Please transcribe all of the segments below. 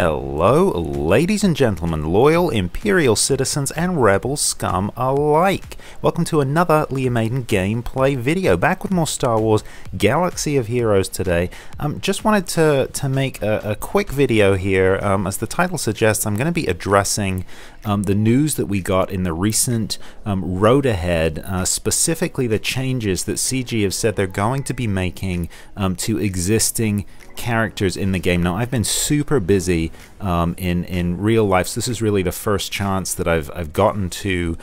Hello, ladies and gentlemen, loyal Imperial citizens and rebel scum alike. Welcome to another Leah Maiden gameplay video. Back with more Star Wars Galaxy of Heroes today. Just wanted to make a quick video here. As the title suggests, I'm going to be addressing the news that we got in the recent Road Ahead, specifically the changes that CG have said they're going to be making to existing characters in the game. Now, I've been super busy in real life, so this is really the first chance that I've gotten to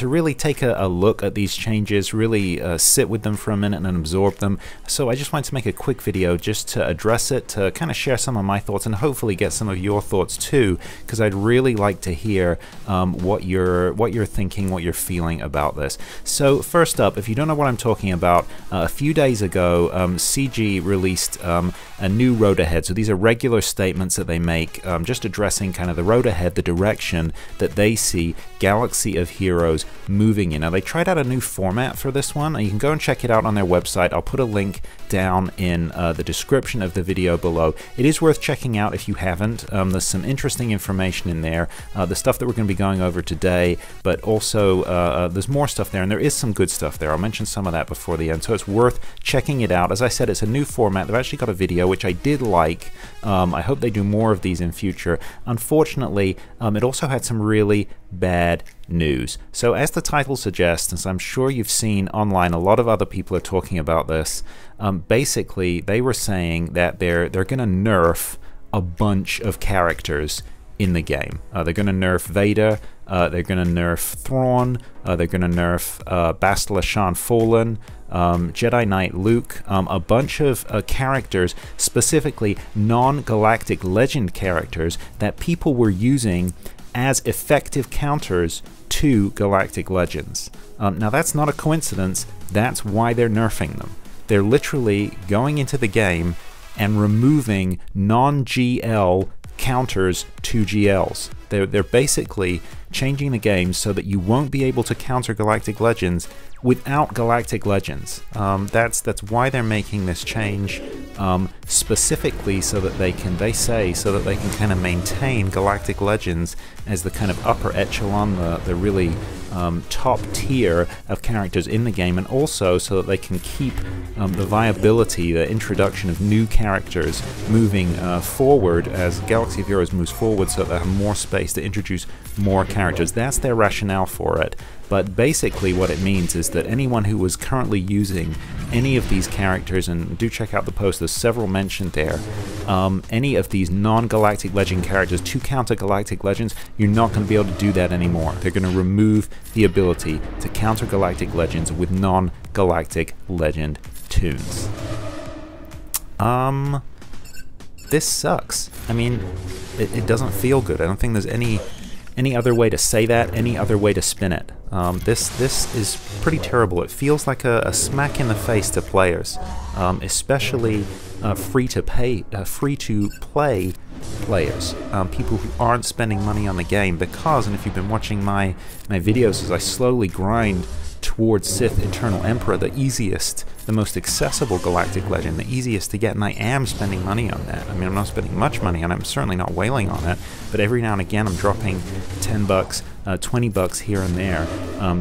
really take a look at these changes, really sit with them for a minute and absorb them. So I just wanted to make a quick video just to address it, to kind of share some of my thoughts and hopefully get some of your thoughts too, because I'd really like to hear what you're thinking, what you're feeling about this. So first up, if you don't know what I'm talking about, a few days ago CG released a new Road Ahead. So these are regular statements that they make, just addressing kind of the road ahead, the direction that they see Galaxy of Heroes moving in. Now, they tried out a new format for this one, and you can go and check it out on their website. I'll put a link down in the description of the video below. It is worth checking out if you haven't. There's some interesting information in there, the stuff that we're going to be going over today, but also there's more stuff there, and there is some good stuff there. I'll mention some of that before the end, so it's worth checking it out. As I said, it's a new format. They've actually got a video, which I did like. I hope they do more of these in future. Unfortunately, it also had some really bad news. So as the title suggests, as I'm sure you've seen online, a lot of other people are talking about this. Basically, they were saying that they're going to nerf a bunch of characters in the game. They're going to nerf Vader, they're going to nerf Thrawn, they're going to nerf Bastila Shan Fallen, Jedi Knight Luke, a bunch of characters, specifically non-galactic legend characters that people were using as effective counters to galactic legends. Now, that's not a coincidence. That's why they're nerfing them. They're literally going into the game and removing non-GL counters to GLs. They're basically changing the game so that you won't be able to counter galactic legends without galactic legends. That's why they're making this change, specifically so that they can kind of maintain galactic legends as the kind of upper echelon, the really top tier of characters in the game, and also so that they can keep the viability, the introduction of new characters moving forward as Galaxy of Heroes moves forward, so that they have more space to introduce more characters. That's their rationale for it. But basically what it means is that anyone who was currently using any of these characters, and do check out the post, there's several mentioned there, any of these non-galactic legend characters to counter galactic legends, you're not going to be able to do that anymore. They're going to remove the ability to counter galactic legends with non-galactic legend tunes. This sucks. I mean, it doesn't feel good. I don't think there's any other way to say that, any other way to spin it. This is pretty terrible. It feels like a smack in the face to players, especially free-to-play players, people who aren't spending money on the game, because, and if you've been watching my videos as I slowly grind towards Sith Eternal Emperor, the easiest, the most accessible galactic legend, the easiest to get, and I am spending money on that. I mean, I'm not spending much money on it, I'm certainly not wailing on it, but every now and again I'm dropping 10 bucks, 20 bucks here and there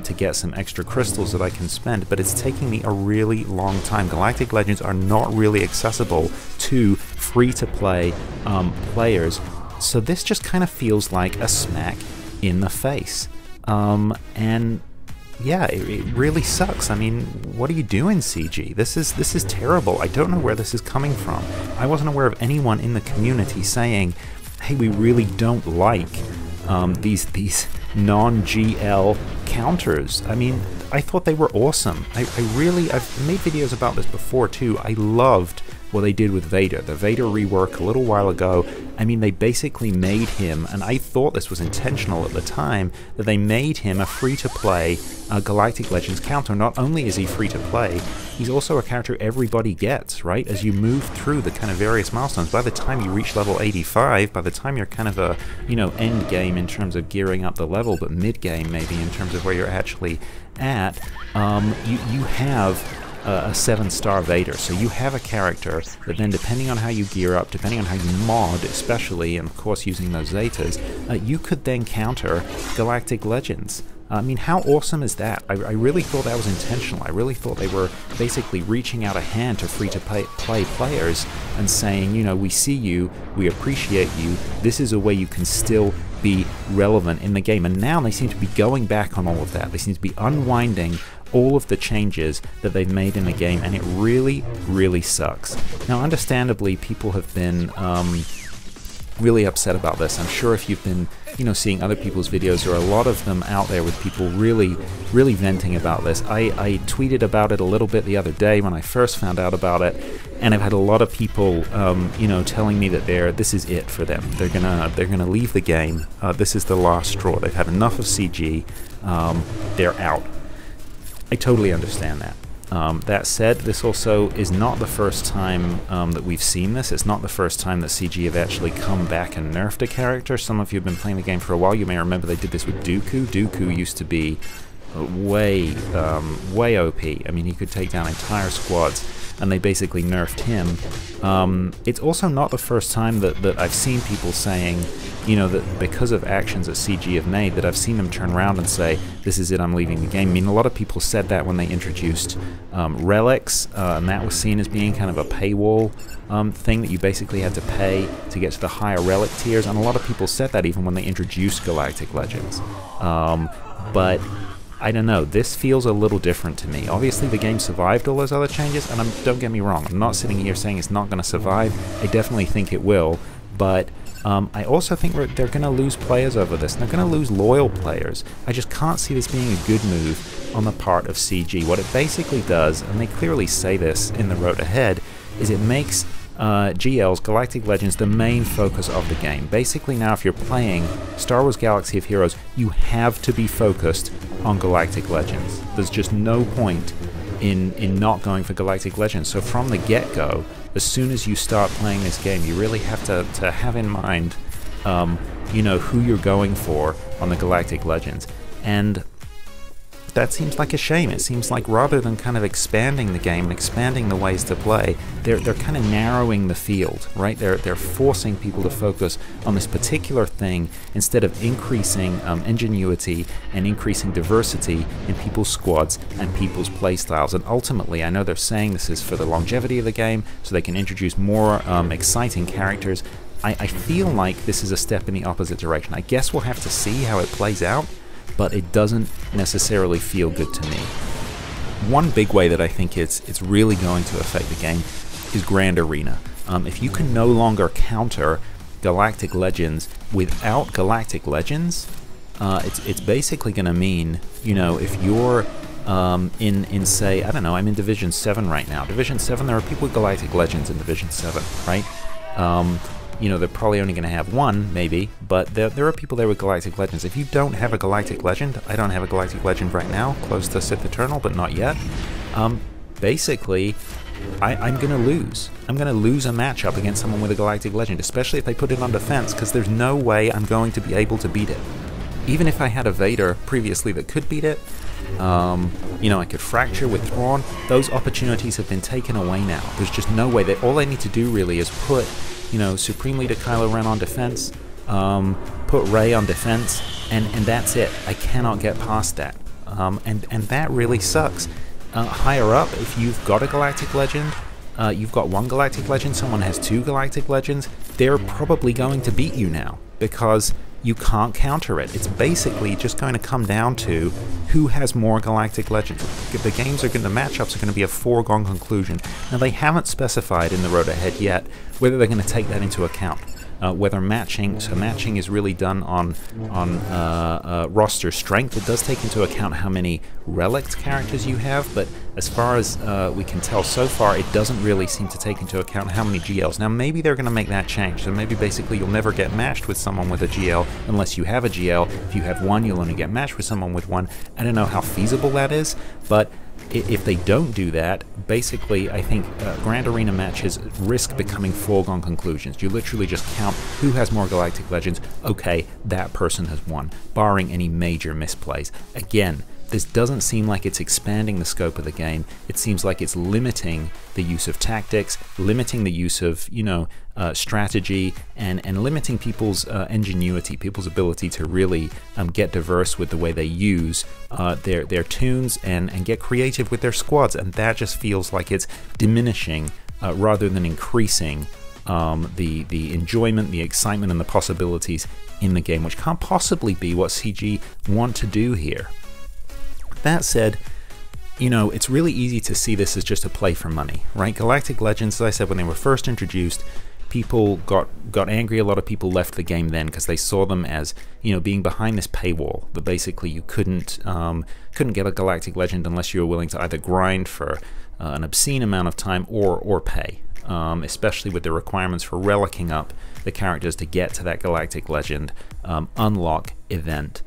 to get some extra crystals that I can spend, but it's taking me a really long time. Galactic legends are not really accessible to free-to-play players, so this just kind of feels like a smack in the face. And yeah, it really sucks. I mean, what are you doing, CG? This is terrible. I don't know where this is coming from. I wasn't aware of anyone in the community saying, hey, we really don't like these non-GL counters. I mean, I thought they were awesome. I've made videos about this before too. I loved what they did with Vader, the Vader rework a little while ago. I mean, they basically made him, and I thought this was intentional at the time, that they made him a free-to-play Galactic Legends counter. Not only is he free-to-play, he's also a character everybody gets, right? As you move through the kind of various milestones, by the time you reach level 85, by the time you're kind of a, end game in terms of gearing up the level, but mid-game maybe in terms of where you're actually at, you have a 7-star Vader. So you have a character that then, depending on how you gear up, depending on how you mod, especially, and of course using those Zetas, you could then counter Galactic Legends. I mean, how awesome is that? I really thought that was intentional. I really thought they were basically reaching out a hand to free-to-play players and saying, you know, we see you, we appreciate you, this is a way you can still be relevant in the game. And now they seem to be going back on all of that. They seem to be unwinding all of the changes that they've made in the game, and it really, really sucks. Now, understandably, people have been really upset about this. I'm sure if you've been, you know, seeing other people's videos, there are a lot of them out there with people really venting about this. I tweeted about it a little bit the other day when I first found out about it, and I've had a lot of people, you know, telling me that this is it for them. They're gonna leave the game. This is the last straw. They've had enough of CG. They're out. I totally understand that. That said, this also is not the first time that we've seen this. It's not the first time that CG have actually come back and nerfed a character. Some of you have been playing the game for a while. You may remember they did this with Dooku. Dooku used to be way OP. I mean, he could take down entire squads, and they basically nerfed him. It's also not the first time that I've seen people saying, you know, that because of actions that CG have made, that I've seen them turn around and say, this is it, I'm leaving the game. I mean, a lot of people said that when they introduced relics, and that was seen as being kind of a paywall thing that you basically had to pay to get to the higher relic tiers, and a lot of people said that even when they introduced Galactic Legends. But I don't know, this feels a little different to me. Obviously the game survived all those other changes, and don't get me wrong, I'm not sitting here saying it's not going to survive. I definitely think it will, but I also think they're going to lose players over this. They're going to lose loyal players. I just can't see this being a good move on the part of CG. What it basically does, and they clearly say this in the Road Ahead, is it makes GLs, Galactic Legends, the main focus of the game. Basically now, if you're playing Star Wars Galaxy of Heroes, you have to be focused on Galactic Legends. There's just no point in not going for Galactic Legends. So from the get-go, as soon as you start playing this game, you really have to have in mind, you know, who you're going for on the Galactic Legends. And that seems like a shame. It seems like rather than kind of expanding the game and expanding the ways to play, they're kind of narrowing the field, right? They're forcing people to focus on this particular thing instead of increasing ingenuity and increasing diversity in people's squads and people's playstyles. And ultimately, I know they're saying this is for the longevity of the game, so they can introduce more exciting characters. I feel like this is a step in the opposite direction. I guess we'll have to see how it plays out, but it doesn't necessarily feel good to me. One big way that I think it's really going to affect the game is Grand Arena. If you can no longer counter Galactic Legends without Galactic Legends, it's basically going to mean, you know, if you're in say, I don't know, I'm in Division 7 right now. Division 7, there are people with Galactic Legends in Division 7, right? You know, they're probably only going to have one, maybe, but there are people there with Galactic Legends. If you don't have a Galactic Legend, I don't have a Galactic Legend right now, close to Sith Eternal, but not yet. Basically, I'm going to lose. I'm going to lose a matchup against someone with a Galactic Legend, especially if they put it on defense, because there's no way I'm going to be able to beat it. Even if I had a Vader previously that could beat it, you know, I could fracture with Thrawn. Those opportunities have been taken away now. There's just no way. That all I need to do really is put, you know, Supreme Leader Kylo Ren on defense, put Rey on defense, and that's it. I cannot get past that. And that really sucks. Higher up, if you've got a Galactic Legend, you've got one Galactic Legend, someone has two Galactic Legends, they're probably going to beat you now, because you can't counter it. It's basically just going to come down to who has more Galactic Legends. The matchups are going to be a foregone conclusion. Now, they haven't specified in the Road Ahead yet whether they're going to take that into account. Whether matching is really done on roster strength. It does take into account how many relics characters you have, but as far as we can tell so far, it doesn't really seem to take into account how many GLs. Now, maybe they're going to make that change, so maybe basically you'll never get matched with someone with a GL unless you have a GL. If you have one, you'll only get matched with someone with one. I don't know how feasible that is, but if they don't do that, basically I think Grand Arena matches risk becoming foregone conclusions. You literally just count who has more Galactic Legends. Okay, that person has won, barring any major misplays. Again, this doesn't seem like it's expanding the scope of the game. It seems like it's limiting the use of tactics, limiting the use of, strategy, and limiting people's ingenuity, people's ability to really get diverse with the way they use their tunes and get creative with their squads. And that just feels like it's diminishing rather than increasing the enjoyment, the excitement, and the possibilities in the game, which can't possibly be what CG want to do here. That said, it's really easy to see this as just a play for money, right? Galactic Legends, as I said, when they were first introduced, people got angry. A lot of people left the game then because they saw them as, being behind this paywall, that basically you couldn't get a Galactic Legend unless you were willing to either grind for an obscene amount of time or pay, especially with the requirements for relicking up the characters to get to that Galactic Legend unlock event.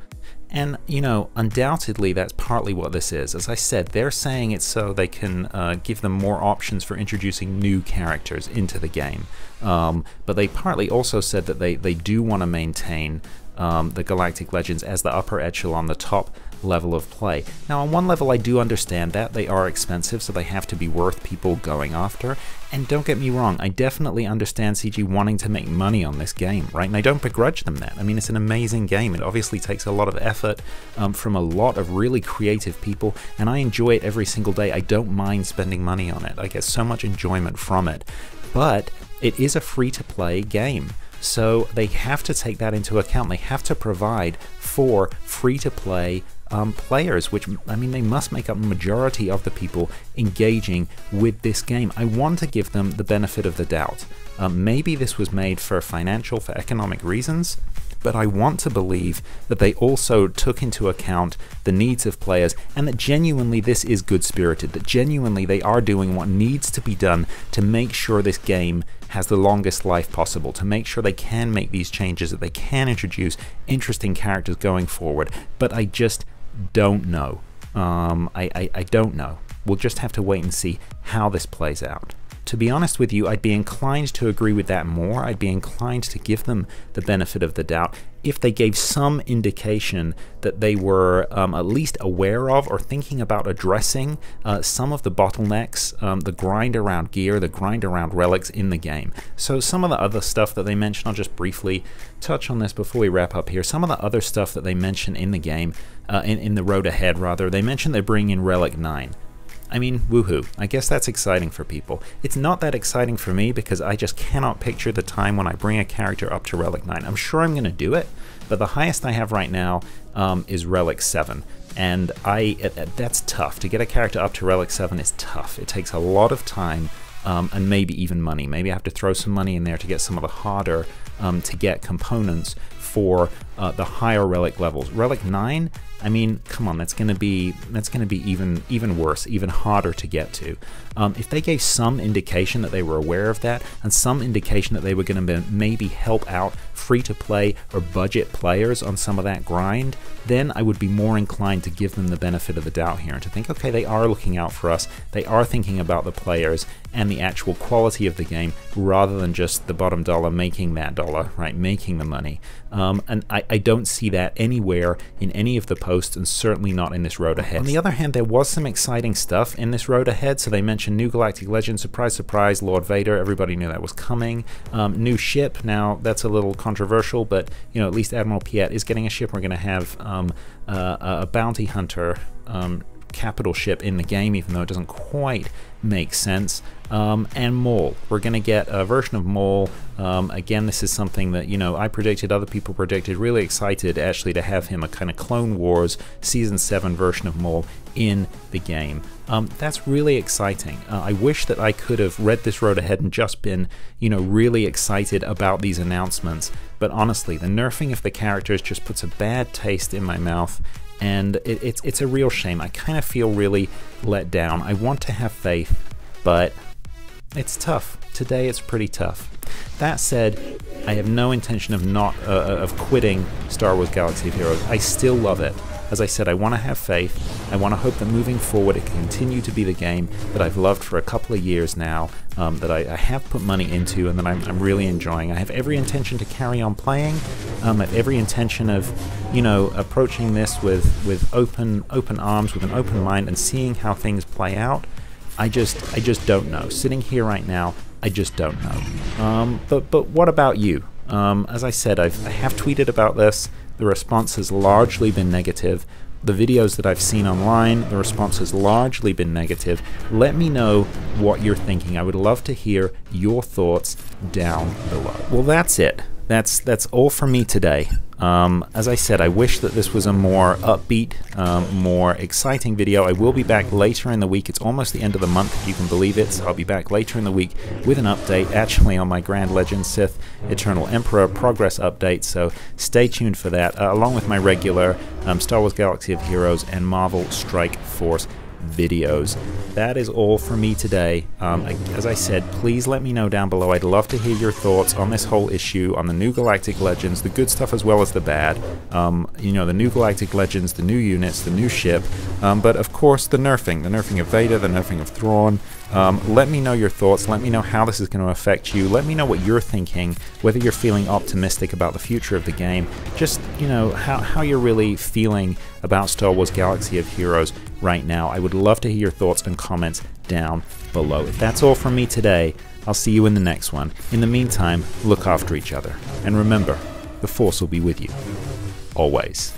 And, undoubtedly that's partly what this is. As I said, they're saying it's so they can give them more options for introducing new characters into the game. But they partly also said that they do want to maintain the Galactic Legends as the upper echelon, the top level of play. Now, on one level I do understand that. They are expensive, so they have to be worth people going after. And don't get me wrong, I definitely understand CG wanting to make money on this game, right? And I don't begrudge them that. I mean, it's an amazing game. It obviously takes a lot of effort from a lot of really creative people, and I enjoy it every single day. I don't mind spending money on it. I get so much enjoyment from it. But it is a free-to-play game. So they have to take that into account. They have to provide for free-to-play players, which, I mean, they must make up the majority of the people engaging with this game. I want to give them the benefit of the doubt. Maybe this was made for financial, for economic reasons, but I want to believe that they also took into account the needs of players, and that genuinely this is good-spirited, that genuinely they are doing what needs to be done to make sure this game has the longest life possible, to make sure they can make these changes, that they can introduce interesting characters going forward. But I just don't know. I don't know. We'll just have to wait and see how this plays out. To be honest with you, I'd be inclined to agree with that more. I'd be inclined to give them the benefit of the doubt if they gave some indication that they were at least aware of or thinking about addressing some of the bottlenecks, the grind around gear, the grind around relics in the game. So some of the other stuff that they mention, I'll just briefly touch on this before we wrap up here. Some of the other stuff that they mention in the game, in the road ahead rather, they mention they're bringing in Relic 9. I mean, woohoo. I guess that's exciting for people. It's not that exciting for me because I just cannot picture the time when I bring a character up to Relic 9. I'm sure I'm going to do it, but the highest I have right now is Relic 7. And that's tough. To get a character up to Relic 7 is tough. It takes a lot of time and maybe even money. Maybe I have to throw some money in there to get some of the harder to get components for the higher relic levels. Relic 9, I mean, come on, that's gonna be even worse, even harder to get to. If they gave some indication that they were aware of that, and some indication that they were gonna maybe help out free-to-play or budget players on some of that grind, then I would be more inclined to give them the benefit of the doubt here and to think, okay, they are looking out for us, they are thinking about the players and the actual quality of the game rather than just the bottom dollar making that dollar, right, making the money. And I don't see that anywhere in any of the posts, and certainly not in this Road Ahead. On the other hand, there was some exciting stuff in this Road Ahead. So they mentioned new Galactic Legend, surprise, surprise, Lord Vader. Everybody knew that was coming. New ship. Now that's a little controversial, but at least Admiral Piet is getting a ship. We're going to have a bounty hunter capital ship in the game, even though it doesn't quite make sense. And Maul. We're going to get a version of Maul. Again, this is something that, I predicted, other people predicted. Really excited, actually, to have him a kind of Clone Wars Season 7 version of Maul in the game. That's really exciting. I wish that I could have read this Road Ahead and just been, really excited about these announcements. But honestly, the nerfing of the characters just puts a bad taste in my mouth. And it's a real shame. I kind of feel really let down. I want to have faith, but it's tough. Today it's pretty tough. That said, I have no intention of quitting Star Wars Galaxy of Heroes. I still love it. As I said, I want to have faith. I want to hope that moving forward it can continue to be the game that I've loved for a couple of years now, that I have put money into and that I'm really enjoying. I have every intention to carry on playing. I have every intention of, you know, approaching this with open arms, with an open mind, and seeing how things play out. I just don't know. Sitting here right now, I just don't know. But what about you? As I said, I have tweeted about this. The response has largely been negative. The videos that I've seen online, the response has largely been negative. Let me know what you're thinking. I would love to hear your thoughts down below. Well, that's it. That's all from me today. As I said, I wish that this was a more upbeat, more exciting video. I will be back later in the week. It's almost the end of the month, if you can believe it. So I'll be back later in the week with an update, actually on my Grand Legend Sith Eternal Emperor progress update. So stay tuned for that, along with my regular Star Wars Galaxy of Heroes and Marvel Strike Force videos. That is all for me today. As I said, please let me know down below. I'd love to hear your thoughts on this whole issue, on the new Galactic Legends, the good stuff as well as the bad. You know, the new Galactic Legends, the new units, the new ship, but of course the nerfing of Vader, the nerfing of Thrawn. Let me know your thoughts. Let me know how this is going to affect you. Let me know what you're thinking, whether you're feeling optimistic about the future of the game, just, you know, how you're really feeling about Star Wars Galaxy of Heroes right now. I would love to hear your thoughts and comments down below. If that's all from me today, I'll see you in the next one. In the meantime, look after each other. And remember, the Force will be with you. Always.